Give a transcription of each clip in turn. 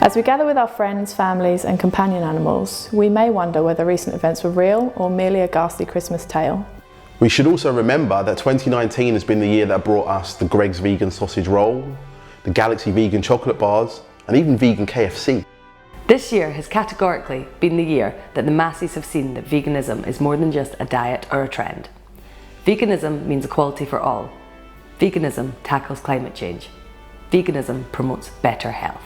As we gather with our friends, families and companion animals, we may wonder whether recent events were real or merely a ghastly Christmas tale. We should also remember that 2019 has been the year that brought us the Greggs vegan sausage roll, the Galaxy vegan chocolate bars, and even vegan KFC. This year has categorically been the year that the masses have seen that veganism is more than just a diet or a trend. Veganism means equality for all. Veganism tackles climate change. Veganism promotes better health.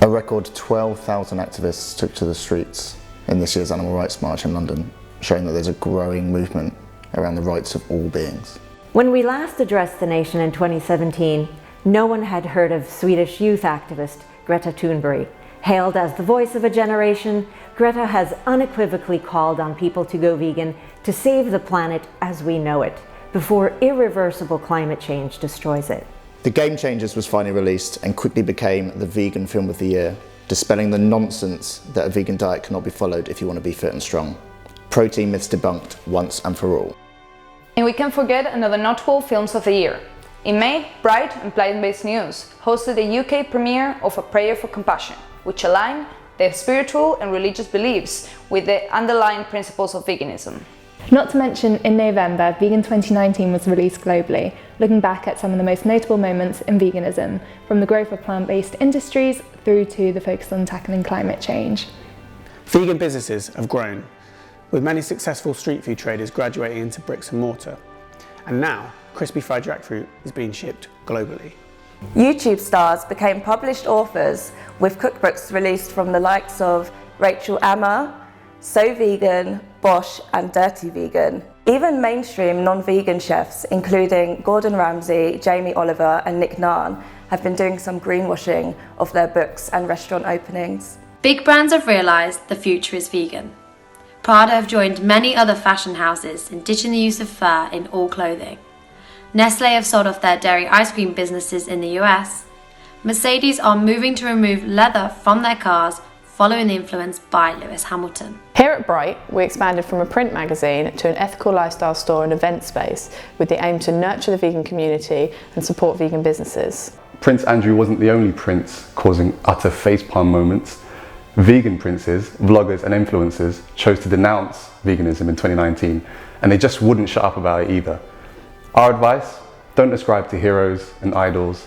A record 12,000 activists took to the streets in this year's Animal Rights March in London, showing that there's a growing movement around the rights of all beings. When we last addressed the nation in 2017, no one had heard of Swedish youth activist Greta Thunberg. Hailed as the voice of a generation, Greta has unequivocally called on people to go vegan to save the planet as we know it, before irreversible climate change destroys it. The Game Changers was finally released and quickly became the vegan film of the year, dispelling the nonsense that a vegan diet cannot be followed if you want to be fit and strong. Protein myths debunked once and for all. And we can't forget another notable films of the year. In May, Bright and Plant-Based News hosted the UK premiere of A Prayer for Compassion, which align their spiritual and religious beliefs with the underlying principles of veganism. Not to mention, in November, Vegan 2019 was released globally, looking back at some of the most notable moments in veganism, from the growth of plant-based industries through to the focus on tackling climate change. Vegan businesses have grown, with many successful street food traders graduating into bricks and mortar. And now, crispy fried jackfruit is being shipped globally. YouTube stars became published authors with cookbooks released from the likes of Rachel Ammer, So Vegan, Bosch and Dirty Vegan. Even mainstream non-vegan chefs, including Gordon Ramsay, Jamie Oliver and Nick Nahn, have been doing some greenwashing of their books and restaurant openings. Big brands have realised the future is vegan. Prada have joined many other fashion houses in ditching the use of fur in all clothing. Nestle have sold off their dairy ice cream businesses in the US. Mercedes are moving to remove leather from their cars, following the influence by Lewis Hamilton. Here at Bright, we expanded from a print magazine to an ethical lifestyle store and event space with the aim to nurture the vegan community and support vegan businesses. Prince Andrew wasn't the only prince causing utter facepalm moments. Vegan princes, vloggers and influencers chose to denounce veganism in 2019, and they just wouldn't shut up about it either. Our advice: don't ascribe to heroes and idols,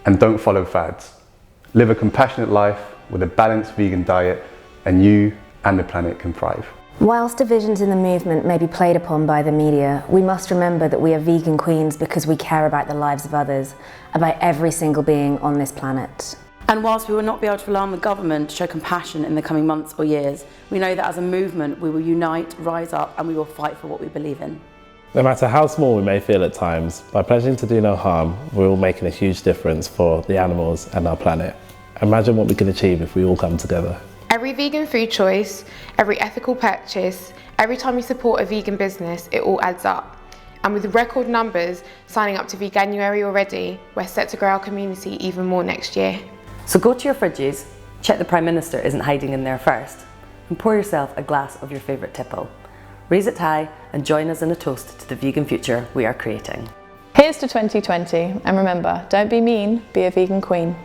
and don't follow fads. Live a compassionate life with a balanced vegan diet, and you and the planet can thrive. Whilst divisions in the movement may be played upon by the media, we must remember that we are vegan queens because we care about the lives of others, about every single being on this planet. And whilst we will not be able to rely on the government to show compassion in the coming months or years, we know that as a movement we will unite, rise up and we will fight for what we believe in. No matter how small we may feel at times, by pledging to do no harm, we're all making a huge difference for the animals and our planet. Imagine what we can achieve if we all come together. Every vegan food choice, every ethical purchase, every time you support a vegan business, it all adds up. And with record numbers signing up to Veganuary already, we're set to grow our community even more next year. So go to your fridges, check the Prime Minister isn't hiding in there first, and pour yourself a glass of your favourite tipple. Raise it high and join us in a toast to the vegan future we are creating. Here's to 2020, and remember, don't be mean, be a vegan queen.